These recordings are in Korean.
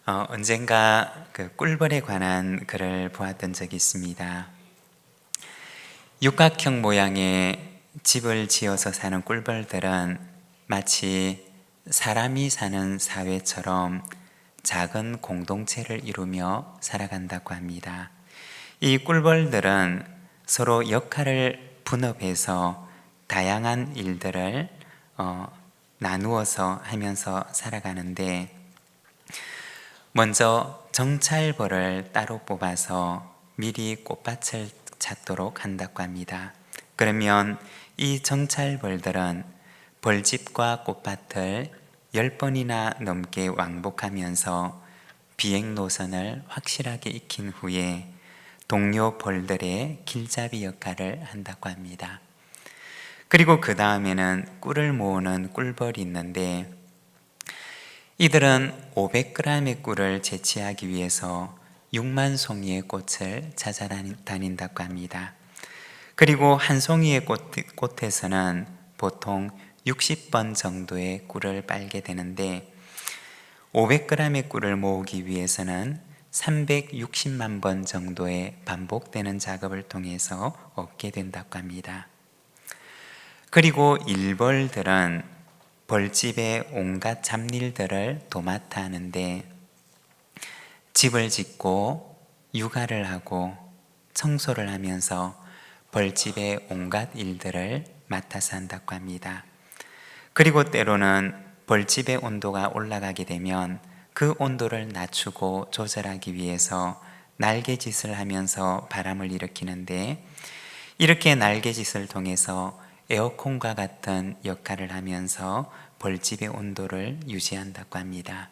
언젠가 그 꿀벌에 관한 글을 보았던 적이 있습니다. 육각형 모양의 집을 지어서 사는 꿀벌들은 마치 사람이 사는 사회처럼 작은 공동체를 이루며 살아간다고 합니다. 이 꿀벌들은 서로 역할을 분업해서 다양한 일들을 나누어서 하면서 살아가는데, 먼저 정찰벌을 따로 뽑아서 미리 꽃밭을 찾도록 한다고 합니다. 그러면 이 정찰벌들은 벌집과 꽃밭을 10번이나 넘게 왕복하면서 비행 노선을 확실하게 익힌 후에 동료 벌들의 길잡이 역할을 한다고 합니다. 그리고 그 다음에는 꿀을 모으는 꿀벌이 있는데, 이들은 500g의 꿀을 채취하기 위해서 6만 송이의 꽃을 찾아다닌다고 합니다. 그리고 한 송이의 꽃에서는 보통 60번 정도의 꿀을 빨게 되는데, 500g의 꿀을 모으기 위해서는 360만 번 정도의 반복되는 작업을 통해서 얻게 된다고 합니다. 그리고 일벌들은 벌집의 온갖 잡일들을 도맡아 하는데, 집을 짓고 육아를 하고 청소를 하면서 벌집의 온갖 일들을 맡아서 한다고 합니다. 그리고 때로는 벌집의 온도가 올라가게 되면 그 온도를 낮추고 조절하기 위해서 날개짓을 하면서 바람을 일으키는데, 이렇게 날개짓을 통해서 에어컨과 같은 역할을 하면서 벌집의 온도를 유지한다고 합니다.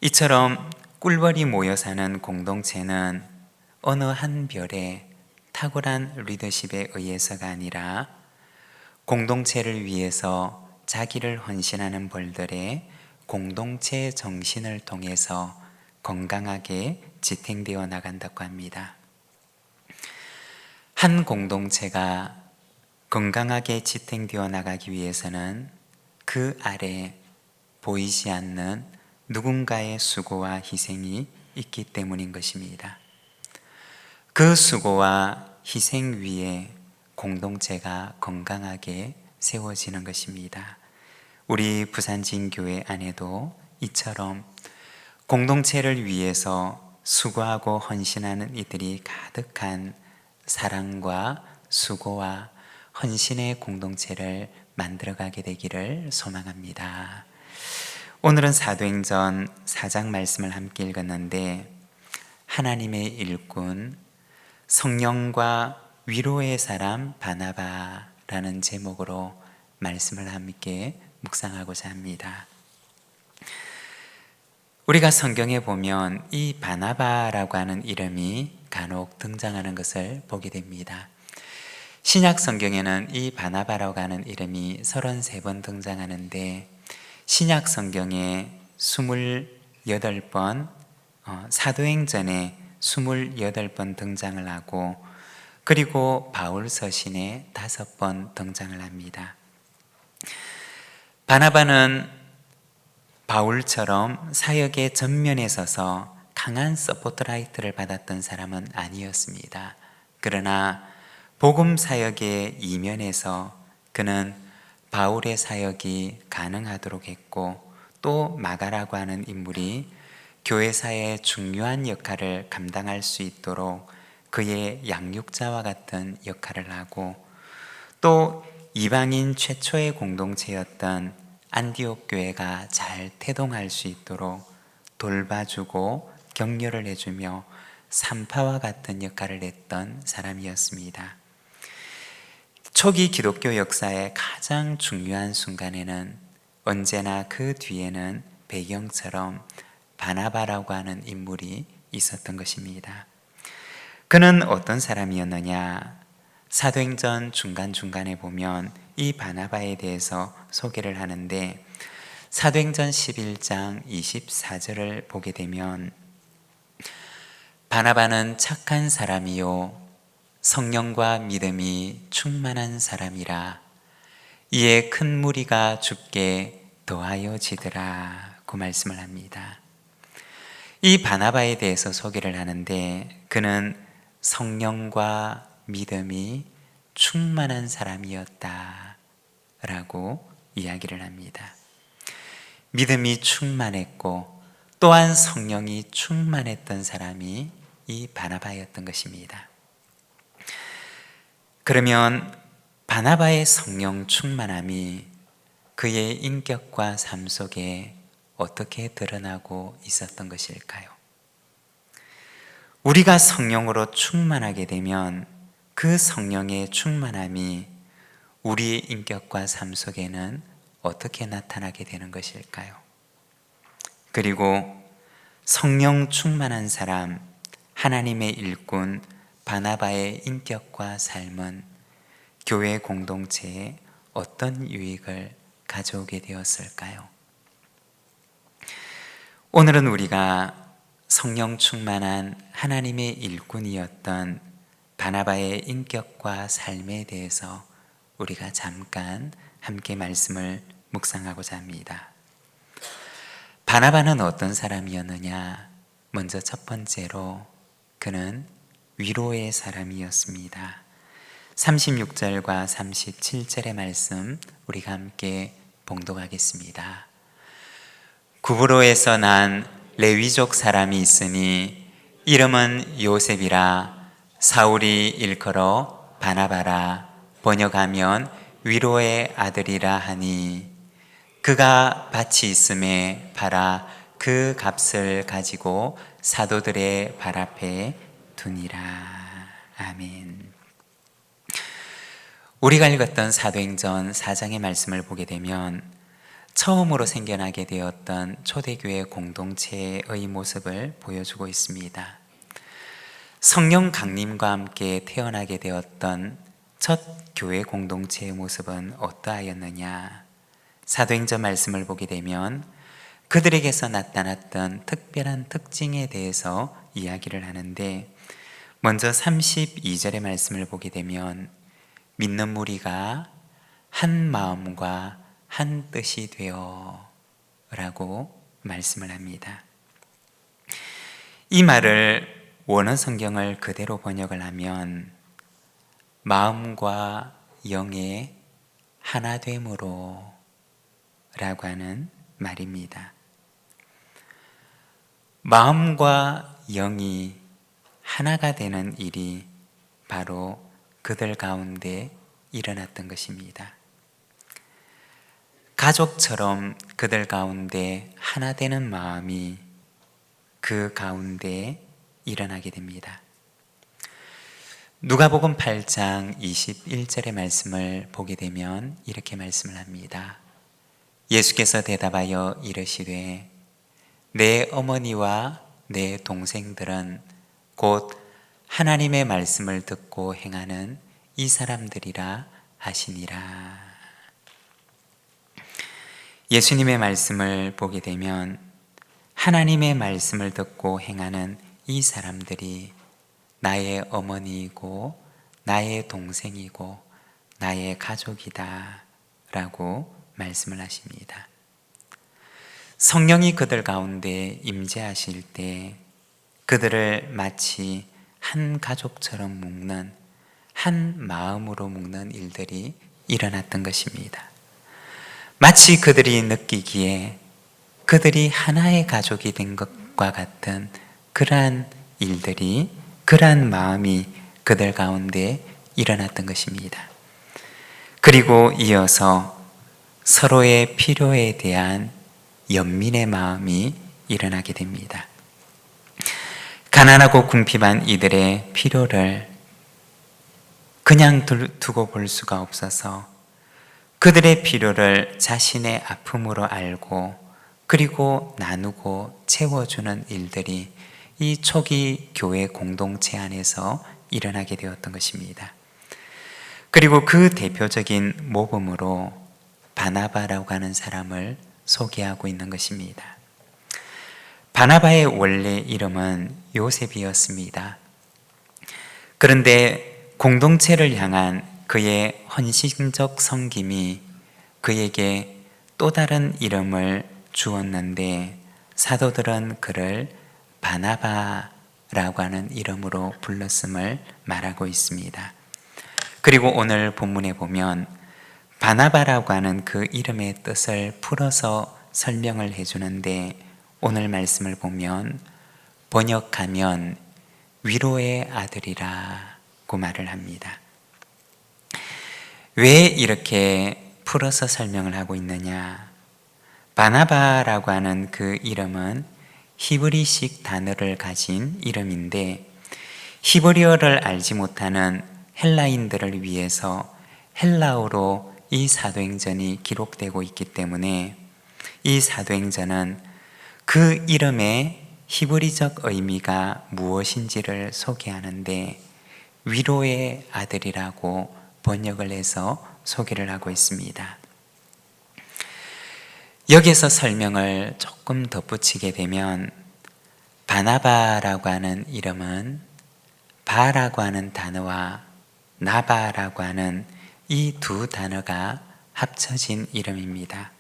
이처럼 꿀벌이 모여 사는 공동체는 어느 한 별의 탁월한 리더십에 의해서가 아니라 공동체를 위해서 자기를 헌신하는 벌들의 공동체 정신을 통해서 건강하게 지탱되어 나간다고 합니다. 한 공동체가 건강하게 지탱되어 나가기 위해서는 그 아래 보이지 않는 누군가의 수고와 희생이 있기 때문인 것입니다. 그 수고와 희생 위에 공동체가 건강하게 세워지는 것입니다. 우리 부산진교회 안에도 이처럼 공동체를 위해서 수고하고 헌신하는 이들이 가득한 사랑과 수고와 헌신의 공동체를 만들어가게 되기를 소망합니다. 오늘은 사도행전 4장 말씀을 함께 읽었는데, 하나님의 일꾼, 성령과 위로의 사람 바나바라는 제목으로 말씀을 함께 묵상하고자 합니다. 우리가 성경에 보면 이 바나바라고 하는 이름이 간혹 등장하는 것을 보게 됩니다. 신약 성경에는 이 바나바라고 하는 이름이 33번 등장하는데, 신약 성경에 28번, 사도행전에 28번 등장을 하고, 그리고 바울 서신에 5번 등장을 합니다. 바나바는 바울처럼 사역의 전면에 서서 강한 서포트라이트를 받았던 사람은 아니었습니다. 그러나 복음 사역의 이면에서 그는 바울의 사역이 가능하도록 했고, 또 마가라고 하는 인물이 교회사의 중요한 역할을 감당할 수 있도록 그의 양육자와 같은 역할을 하고, 또 이방인 최초의 공동체였던 안디옥 교회가 잘 태동할 수 있도록 돌봐주고 격려를 해주며 산파와 같은 역할을 했던 사람이었습니다. 초기 기독교 역사의 가장 중요한 순간에는 언제나 그 뒤에는 배경처럼 바나바라고 하는 인물이 있었던 것입니다. 그는 어떤 사람이었느냐? 사도행전 중간중간에 보면 이 바나바에 대해서 소개를 하는데, 사도행전 11장 24절을 보게 되면, 바나바는 착한 사람이요 성령과 믿음이 충만한 사람이라 이에 큰 무리가 죽게 더하여지더라 고 말씀을 합니다. 이 바나바에 대해서 소개를 하는데 그는 성령과 믿음이 충만한 사람이었다 라고 이야기를 합니다. 믿음이 충만했고 또한 성령이 충만했던 사람이 이 바나바였던 것입니다. 그러면 바나바의 성령 충만함이 그의 인격과 삶 속에 어떻게 드러나고 있었던 것일까요? 우리가 성령으로 충만하게 되면 그 성령의 충만함이 우리의 인격과 삶 속에는 어떻게 나타나게 되는 것일까요? 그리고 성령 충만한 사람, 하나님의 일꾼 바나바의 인격과 삶은 교회 공동체에 어떤 유익을 가져오게 되었을까요? 오늘은 우리가 성령 충만한 하나님의 일꾼이었던 바나바의 인격과 삶에 대해서 우리가 잠깐 함께 말씀을 묵상하고자 합니다. 바나바는 어떤 사람이었느냐? 먼저 첫 번째로 그는 위로의 사람이었습니다. 36절과 37절의 말씀 우리가 함께 봉독하겠습니다. 구브로에서 난 레위족 사람이 있으니 이름은 요셉이라. 사울이 일컬어 바나바라. 번역하면 위로의 아들이라 하니 그가 밭이 있음에 팔아 그 값을 가지고 사도들의 발 앞에 두니라. 아멘. 우리가 읽었던 사도행전 4장의 말씀을 보게 되면 처음으로 생겨나게 되었던 초대교회 공동체의 모습을 보여주고 있습니다. 성령 강림과 함께 태어나게 되었던 첫 교회 공동체의 모습은 어떠하였느냐? 사도행전 말씀을 보게 되면 그들에게서 나타났던 특별한 특징에 대해서 이야기를 하는데 먼저 32절의 말씀을 보게 되면 믿는 무리가 한 마음과 한 뜻이 되어 라고 말씀을 합니다. 이 말을 원어 성경을 그대로 번역을 하면 마음과 영의 하나됨으로 라고 하는 말입니다. 마음과 영이 하나가 되는 일이 바로 그들 가운데 일어났던 것입니다. 가족처럼 그들 가운데 하나 되는 마음이 그 가운데 일어나게 됩니다. 누가복음 8장 21절의 말씀을 보게 되면 이렇게 말씀을 합니다. 예수께서 대답하여 이르시되 내 어머니와 내 동생들은 곧 하나님의 말씀을 듣고 행하는 이 사람들이라 하시니라. 예수님의 말씀을 보게 되면 하나님의 말씀을 듣고 행하는 이 사람들이 나의 어머니이고 나의 동생이고 나의 가족이다 라고 말씀을 하십니다. 성령이 그들 가운데 임재하실 때 그들을 마치 한 가족처럼 묶는, 한 마음으로 묶는 일들이 일어났던 것입니다. 마치 그들이 느끼기에 그들이 하나의 가족이 된 것과 같은 그러한 일들이, 그러한 마음이 그들 가운데 일어났던 것입니다. 그리고 이어서 서로의 필요에 대한 연민의 마음이 일어나게 됩니다. 가난하고 궁핍한 이들의 필요를 그냥 두고 볼 수가 없어서 그들의 필요를 자신의 아픔으로 알고 그리고 나누고 채워주는 일들이 이 초기 교회 공동체 안에서 일어나게 되었던 것입니다. 그리고 그 대표적인 모범으로 바나바라고 하는 사람을 소개하고 있는 것입니다. 바나바의 원래 이름은 요셉이었습니다. 그런데 공동체를 향한 그의 헌신적 섬김이 그에게 또 다른 이름을 주었는데 사도들은 그를 바나바라고 하는 이름으로 불렀음을 말하고 있습니다. 그리고 오늘 본문에 보면 바나바라고 하는 그 이름의 뜻을 풀어서 설명을 해주는데, 오늘 말씀을 보면 번역하면 위로의 아들이라고 말을 합니다. 왜 이렇게 풀어서 설명을 하고 있느냐? 바나바라고 하는 그 이름은 히브리식 단어를 가진 이름인데, 히브리어를 알지 못하는 헬라인들을 위해서 헬라어로 이 사도행전이 기록되고 있기 때문에 이 사도행전은 그 이름의 히브리적 의미가 무엇인지를 소개하는데 위로의 아들이라고 번역을 해서 소개를 하고 있습니다. 여기서 설명을 조금 덧붙이게 되면 바나바라고 하는 이름은 바라고 하는 단어와 나바라고 하는 이 두 단어가 합쳐진 이름입니다.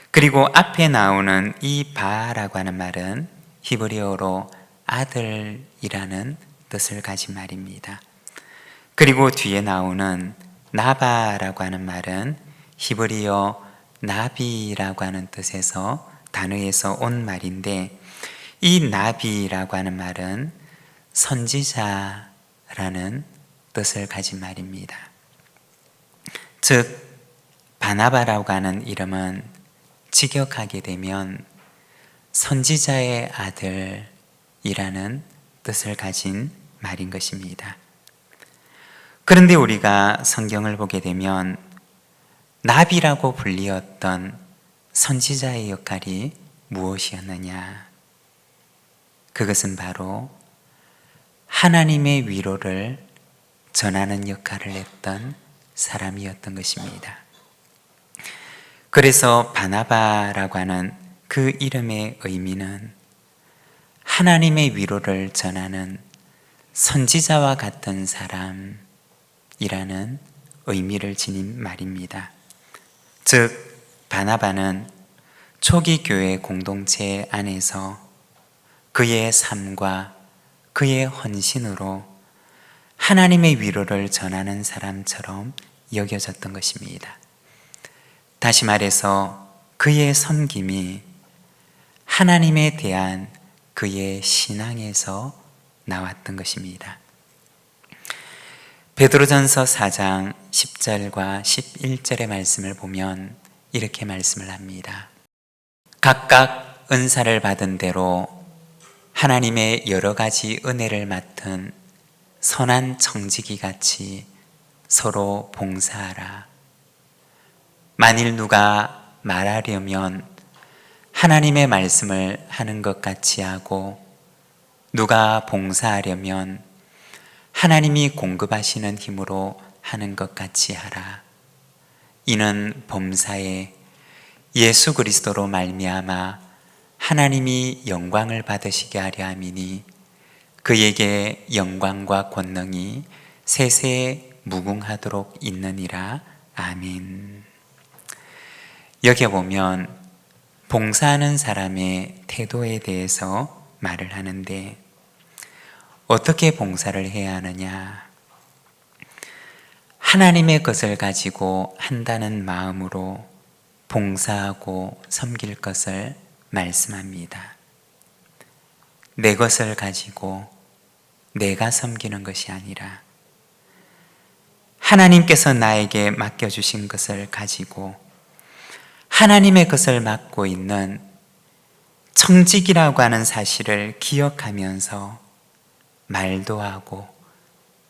그리고 앞에 나오는 이 바라고 하는 말은 히브리어로 아들이라는 뜻을 가진 말입니다. 그리고 뒤에 나오는 나바라고 하는 말은 히브리어 나비라고 하는 뜻에서 단어에서 온 말인데, 이 나비라고 하는 말은 선지자라는 뜻을 가진 말입니다. 즉 바나바라고 하는 이름은 직역하게 되면 선지자의 아들이라는 뜻을 가진 말인 것입니다. 그런데 우리가 성경을 보게 되면 나비라고 불리었던 선지자의 역할이 무엇이었느냐? 그것은 바로 하나님의 위로를 전하는 역할을 했던 사람이었던 것입니다. 그래서 바나바라고 하는 그 이름의 의미는 하나님의 위로를 전하는 선지자와 같은 사람이라는 의미를 지닌 말입니다. 즉 바나바는 초기 교회 공동체 안에서 그의 삶과 그의 헌신으로 하나님의 위로를 전하는 사람처럼 여겨졌던 것입니다. 다시 말해서 그의 섬김이 하나님에 대한 그의 신앙에서 나왔던 것입니다. 베드로전서 4장 10절과 11절의 말씀을 보면 이렇게 말씀을 합니다. 각각 은사를 받은 대로 하나님의 여러 가지 은혜를 맡은 선한 청지기 같이 서로 봉사하라. 만일 누가 말하려면 하나님의 말씀을 하는 것 같이 하고, 누가 봉사하려면 하나님이 공급하시는 힘으로 하는 것 같이 하라. 이는 범사에 예수 그리스도로 말미암아 하나님이 영광을 받으시게 하려 함이니 그에게 영광과 권능이 세세 무궁하도록 있느니라. 아멘. 여기 보면 봉사하는 사람의 태도에 대해서 말을 하는데, 어떻게 봉사를 해야 하느냐? 하나님의 것을 가지고 한다는 마음으로 봉사하고 섬길 것을 말씀합니다. 내 것을 가지고 내가 섬기는 것이 아니라 하나님께서 나에게 맡겨주신 것을 가지고 하나님의 것을 맡고 있는 청직이라고 하는 사실을 기억하면서 말도 하고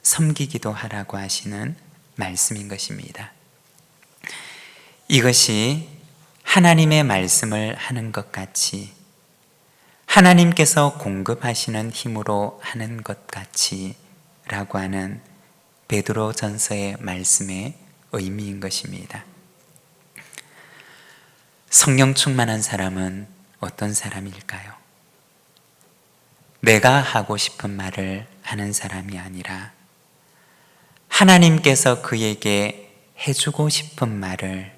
섬기기도 하라고 하시는 말씀인 것입니다. 이것이 하나님의 말씀을 하는 것 같이, 하나님께서 공급하시는 힘으로 하는 것 같이 라고 하는 베드로전서의 말씀의 의미인 것입니다. 성령 충만한 사람은 어떤 사람일까요? 내가 하고 싶은 말을 하는 사람이 아니라 하나님께서 그에게 해주고 싶은 말을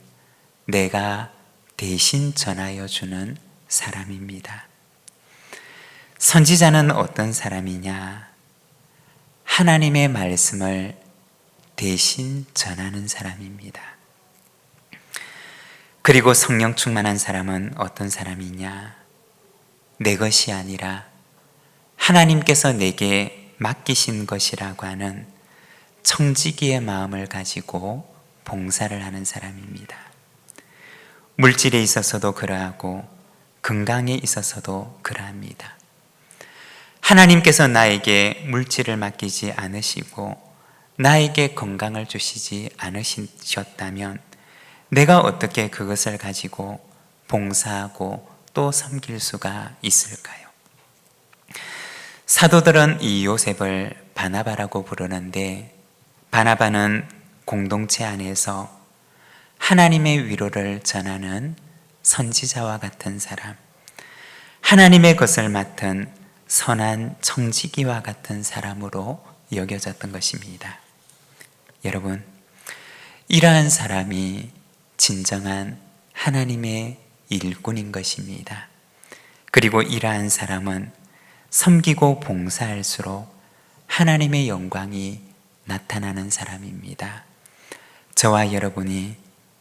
내가 대신 전하여 주는 사람입니다. 선지자는 어떤 사람이냐? 하나님의 말씀을 대신 전하는 사람입니다. 그리고 성령 충만한 사람은 어떤 사람이냐? 내 것이 아니라 하나님께서 내게 맡기신 것이라고 하는 청지기의 마음을 가지고 봉사를 하는 사람입니다. 물질에 있어서도 그러하고 건강에 있어서도 그러합니다. 하나님께서 나에게 물질을 맡기지 않으시고 나에게 건강을 주시지 않으셨다면 내가 어떻게 그것을 가지고 봉사하고 또 섬길 수가 있을까요? 사도들은 이 요셉을 바나바라고 부르는데, 바나바는 공동체 안에서 하나님의 위로를 전하는 선지자와 같은 사람, 하나님의 것을 맡은 선한 청지기와 같은 사람으로 여겨졌던 것입니다. 여러분, 이러한 사람이 진정한 하나님의 일꾼인 것입니다. 그리고 이러한 사람은 섬기고 봉사할수록 하나님의 영광이 나타나는 사람입니다. 저와 여러분이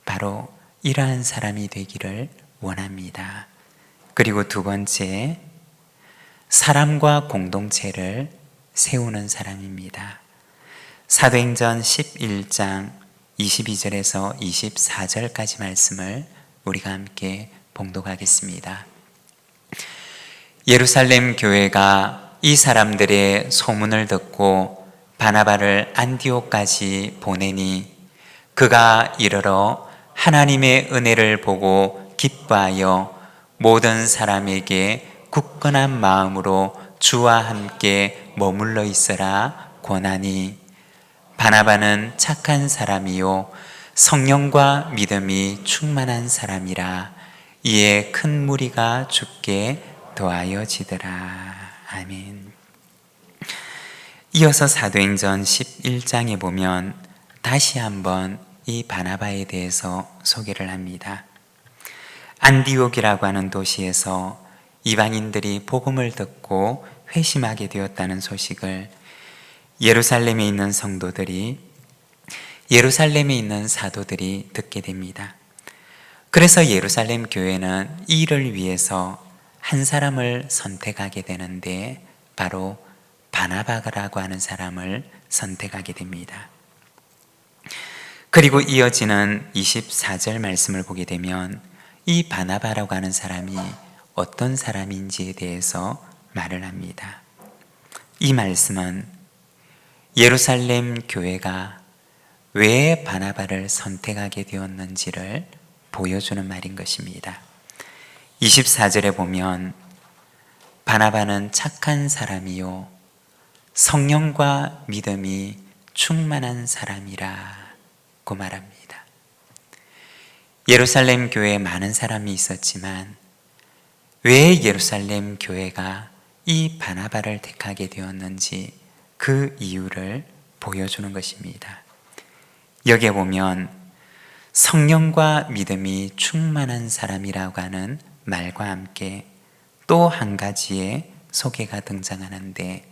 바로 이러한 사람이 되기를 원합니다. 그리고 두 번째, 사람과 공동체를 세우는 사람입니다. 사도행전 11장 22절에서 24절까지 말씀을 우리가 함께 봉독하겠습니다. 예루살렘 교회가 이 사람들의 소문을 듣고 바나바를 안디옥까지 보내니 그가 이르러 하나님의 은혜를 보고 기뻐하여 모든 사람에게 굳건한 마음으로 주와 함께 머물러 있으라 권하니, 바나바는 착한 사람이요 성령과 믿음이 충만한 사람이라. 이에 큰 무리가 주께 도하여지더라. 아멘. 이어서 사도행전 11장에 보면 다시 한번 이 바나바에 대해서 소개를 합니다. 안디옥이라고 하는 도시에서 이방인들이 복음을 듣고 회심하게 되었다는 소식을 예루살렘에 있는 성도들이, 예루살렘에 있는 사도들이 듣게 됩니다. 그래서 예루살렘 교회는 이 일을 위해서 한 사람을 선택하게 되는데 바로 바나바라고 하는 사람을 선택하게 됩니다. 그리고 이어지는 24절 말씀을 보게 되면 이 바나바라고 하는 사람이 어떤 사람인지에 대해서 말을 합니다. 이 말씀은 예루살렘 교회가 왜 바나바를 선택하게 되었는지를 보여주는 말인 것입니다. 24절에 보면 바나바는 착한 사람이요 성령과 믿음이 충만한 사람이라고 말합니다. 예루살렘 교회에 많은 사람이 있었지만 왜 예루살렘 교회가 이 바나바를 택하게 되었는지 그 이유를 보여주는 것입니다. 여기에 보면 성령과 믿음이 충만한 사람이라고 하는 말과 함께 또 한 가지의 소개가 등장하는데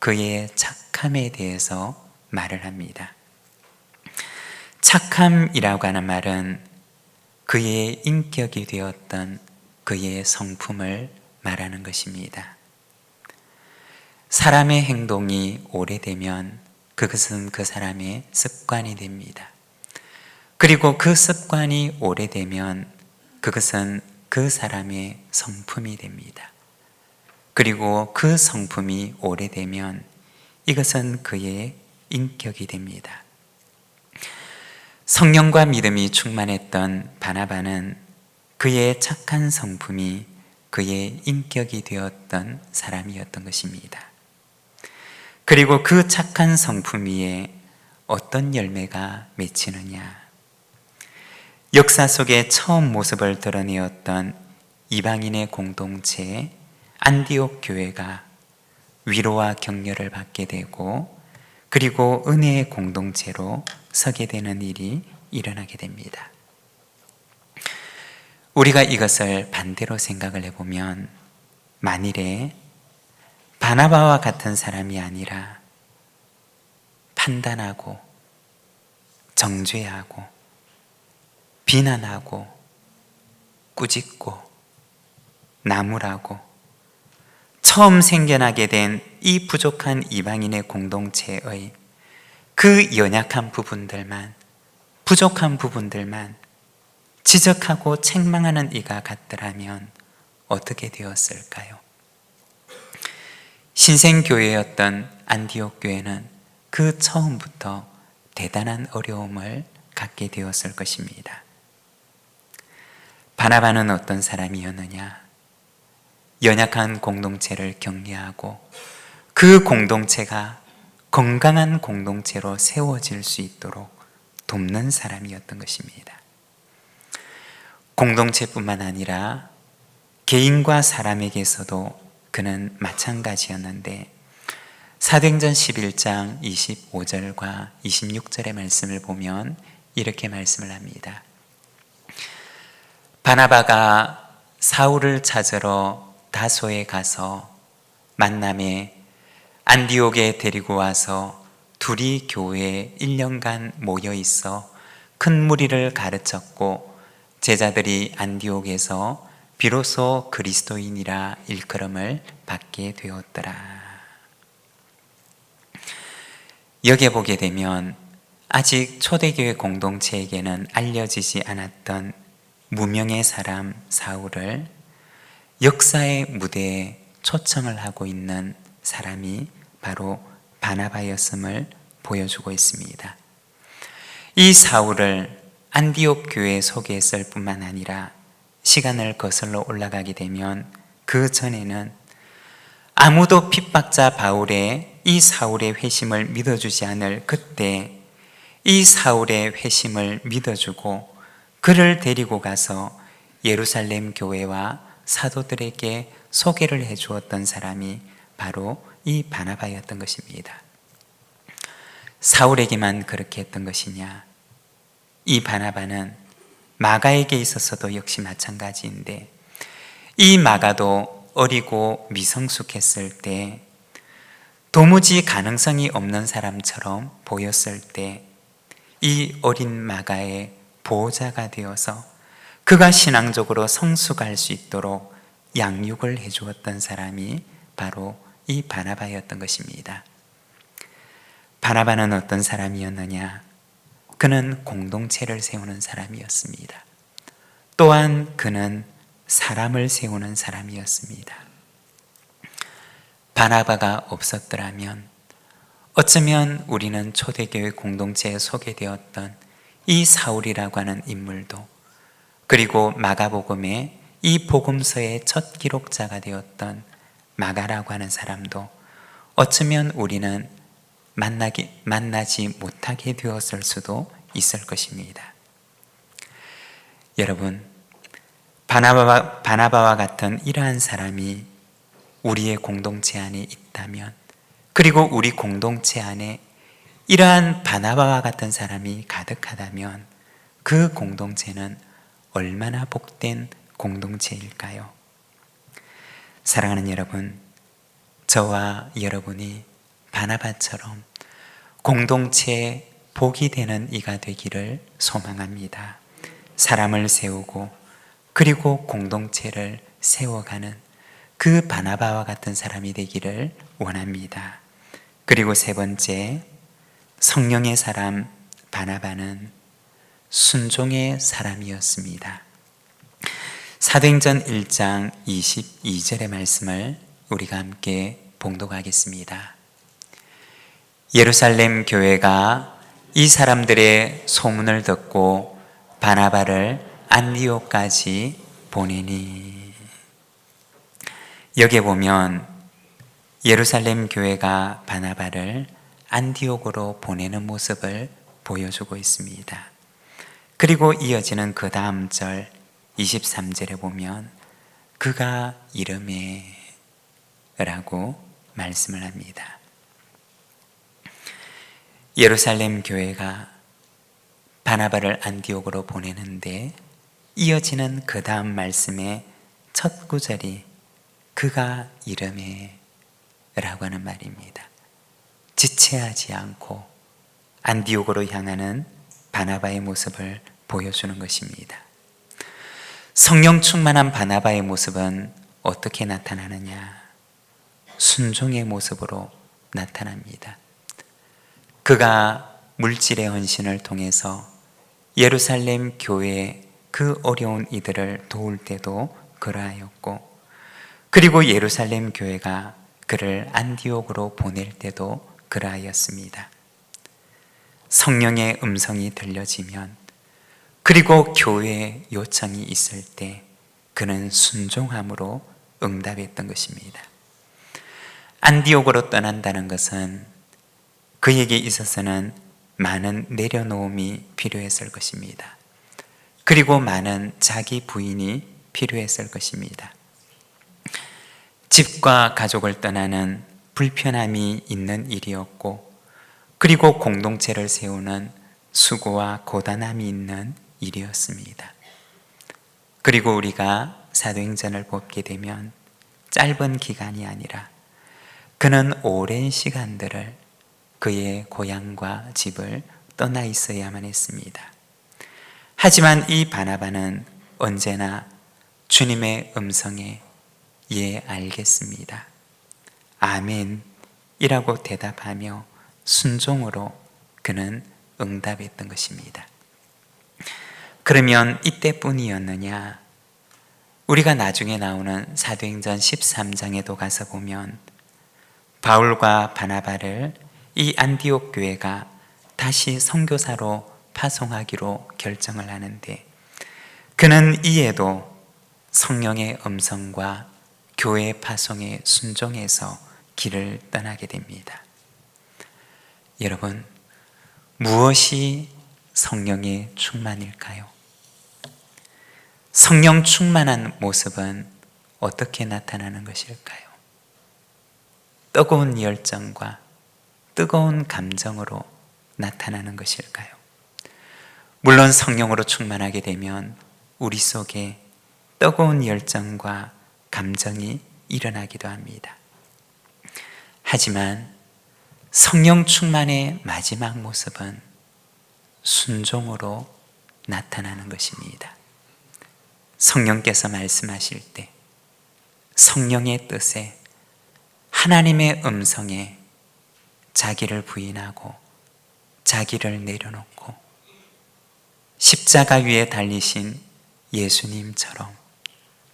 그의 착함에 대해서 말을 합니다. 착함이라고 하는 말은 그의 인격이 되었던 그의 성품을 말하는 것입니다. 사람의 행동이 오래되면 그것은 그 사람의 습관이 됩니다. 그리고 그 습관이 오래되면 그것은 그 사람의 성품이 됩니다. 그리고 그 성품이 오래되면 이것은 그의 인격이 됩니다. 성령과 믿음이 충만했던 바나바는 그의 착한 성품이 그의 인격이 되었던 사람이었던 것입니다. 그리고 그 착한 성품 위에 어떤 열매가 맺히느냐? 역사 속에 처음 모습을 드러내었던 이방인의 공동체 안디옥 교회가 위로와 격려를 받게 되고 그리고 은혜의 공동체로 서게 되는 일이 일어나게 됩니다. 우리가 이것을 반대로 생각을 해보면 만일에 바나바와 같은 사람이 아니라 판단하고 정죄하고 비난하고 꾸짖고 나무라고 처음 생겨나게 된 이 부족한 이방인의 공동체의 그 연약한 부분들만, 부족한 부분들만 지적하고 책망하는 이가 같더라면 어떻게 되었을까요? 신생교회였던 안디옥 교회는 그 처음부터 대단한 어려움을 갖게 되었을 것입니다. 바나바는 어떤 사람이었느냐? 연약한 공동체를 격려하고 그 공동체가 건강한 공동체로 세워질 수 있도록 돕는 사람이었던 것입니다. 공동체뿐만 아니라 개인과 사람에게서도 그는 마찬가지였는데 사도행전 11장 25절과 26절의 말씀을 보면 이렇게 말씀을 합니다. 바나바가 사울을 찾으러 다소에 가서 만남에 안디옥에 데리고 와서 둘이 교회에 1년간 모여 있어 큰 무리를 가르쳤고 제자들이 안디옥에서 비로소 그리스도인이라 일컬음을 받게 되었더라. 여기에 보게 되면 아직 초대교회 공동체에게는 알려지지 않았던 무명의 사람 사울을 역사의 무대에 초청을 하고 있는 사람이 바로 바나바였음을 보여주고 있습니다. 이 사울을 안디옥 교회에 소개했을 뿐만 아니라 시간을 거슬러 올라가게 되면 그 전에는 아무도 핍박자 바울의 이 사울의 회심을 믿어주지 않을 그때 이 사울의 회심을 믿어주고 그를 데리고 가서 예루살렘 교회와 사도들에게 소개를 해주었던 사람이 바로 이 바나바였던 것입니다. 사울에게만 그렇게 했던 것이냐? 이 바나바는 마가에게 있어서도 역시 마찬가지인데 이 마가도 어리고 미성숙했을 때 도무지 가능성이 없는 사람처럼 보였을 때 이 어린 마가의 보호자가 되어서 그가 신앙적으로 성숙할 수 있도록 양육을 해주었던 사람이 바로 이 바나바였던 것입니다. 바나바는 어떤 사람이었느냐? 그는 공동체를 세우는 사람이었습니다. 또한 그는 사람을 세우는 사람이었습니다. 바나바가 없었더라면 어쩌면 우리는 초대교회 공동체에 소개되었던 이 사울이라고 하는 인물도 그리고 마가복음의 이 복음서의 첫 기록자가 되었던 마가라고 하는 사람도 어쩌면 우리는 만나지 못하게 되었을 수도 있을 것입니다. 여러분, 바나바와 같은 이러한 사람이 우리의 공동체 안에 있다면, 그리고 우리 공동체 안에 이러한 바나바와 같은 사람이 가득하다면 그 공동체는 얼마나 복된 공동체일까요? 사랑하는 여러분, 저와 여러분이 바나바처럼 공동체에 복이 되는 이가 되기를 소망합니다. 사람을 세우고 그리고 공동체를 세워가는 그 바나바와 같은 사람이 되기를 원합니다. 그리고 세 번째, 성령의 사람 바나바는 순종의 사람이었습니다. 사도행전 1장 22절의 말씀을 우리가 함께 봉독하겠습니다. 예루살렘 교회가 이 사람들의 소문을 듣고 바나바를 안디옥까지 보내니. 여기에 보면 예루살렘 교회가 바나바를 안디옥으로 보내는 모습을 보여주고 있습니다. 그리고 이어지는 그 다음 절 23절에 보면 그가 이름에 라고 말씀을 합니다. 예루살렘 교회가 바나바를 안디옥으로 보내는데 이어지는 그 다음 말씀의 첫 구절이 그가 이름에 라고 하는 말입니다. 지체하지 않고 안디옥으로 향하는 바나바의 모습을 보여주는 것입니다. 성령 충만한 바나바의 모습은 어떻게 나타나느냐? 순종의 모습으로 나타납니다. 그가 물질의 헌신을 통해서 예루살렘 교회의 그 어려운 이들을 도울 때도 그러하였고, 그리고 예루살렘 교회가 그를 안디옥으로 보낼 때도 그러하였습니다. 성령의 음성이 들려지면, 그리고 교회의 요청이 있을 때 그는 순종함으로 응답했던 것입니다. 안디옥으로 떠난다는 것은 그에게 있어서는 많은 내려놓음이 필요했을 것입니다. 그리고 많은 자기 부인이 필요했을 것입니다. 집과 가족을 떠나는 불편함이 있는 일이었고, 그리고 공동체를 세우는 수고와 고단함이 있는 일이었습니다. 그리고 우리가 사도행전을 보게 되면 짧은 기간이 아니라 그는 오랜 시간들을 그의 고향과 집을 떠나 있어야만 했습니다. 하지만 이 바나바는 언제나 주님의 음성에 예, 알겠습니다, 아멘 이라고 대답하며 순종으로 그는 응답했던 것입니다. 그러면 이때뿐이었느냐? 우리가 나중에 나오는 사도행전 13장에도 가서 보면 바울과 바나바를 이 안디옥 교회가 다시 선교사로 파송하기로 결정을 하는데, 그는 이에도 성령의 음성과 교회 파송에 순종해서 길을 떠나게 됩니다. 여러분, 무엇이 성령의 충만일까요? 성령 충만한 모습은 어떻게 나타나는 것일까요? 뜨거운 열정과 뜨거운 감정으로 나타나는 것일까요? 물론 성령으로 충만하게 되면 우리 속에 뜨거운 열정과 감정이 일어나기도 합니다. 하지만 성령 충만의 마지막 모습은 순종으로 나타나는 것입니다. 성령께서 말씀하실 때 성령의 뜻에, 하나님의 음성에 자기를 부인하고 자기를 내려놓고 십자가 위에 달리신 예수님처럼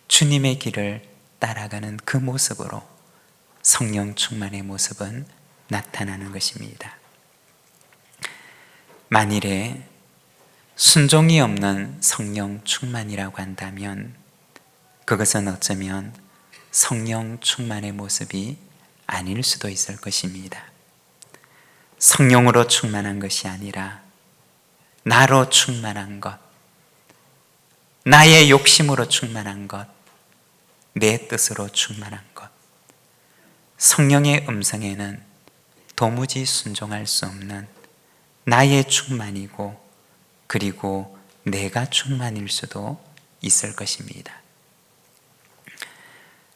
주님의 길을 따라가는 그 모습으로 성령 충만의 모습은 나타나는 것입니다. 만일에 순종이 없는 성령 충만이라고 한다면 그것은 어쩌면 성령 충만의 모습이 아닐 수도 있을 것입니다. 성령으로 충만한 것이 아니라 나로 충만한 것, 나의 욕심으로 충만한 것, 내 뜻으로 충만한 것. 성령의 음성에는 도무지 순종할 수 없는 나의 충만이고, 그리고 내가 충만일 수도 있을 것입니다.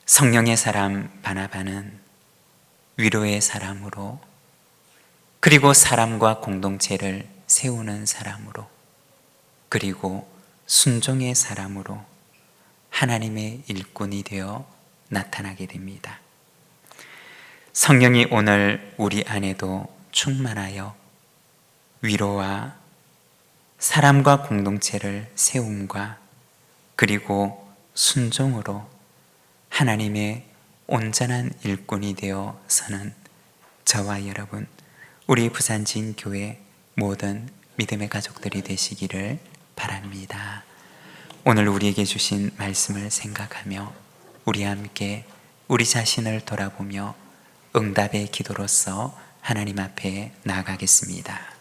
성령의 사람 바나바는 위로의 사람으로, 그리고 사람과 공동체를 세우는 사람으로, 그리고 순종의 사람으로 하나님의 일꾼이 되어 나타나게 됩니다. 성령이 오늘 우리 안에도 충만하여 위로와 사람과 공동체를 세움과 그리고 순종으로 하나님의 온전한 일꾼이 되어 서는 저와 여러분, 우리 부산진교회 모든 믿음의 가족들이 되시기를 바랍니다. 오늘 우리에게 주신 말씀을 생각하며 우리 함께 우리 자신을 돌아보며 응답의 기도로서 하나님 앞에 나아가겠습니다.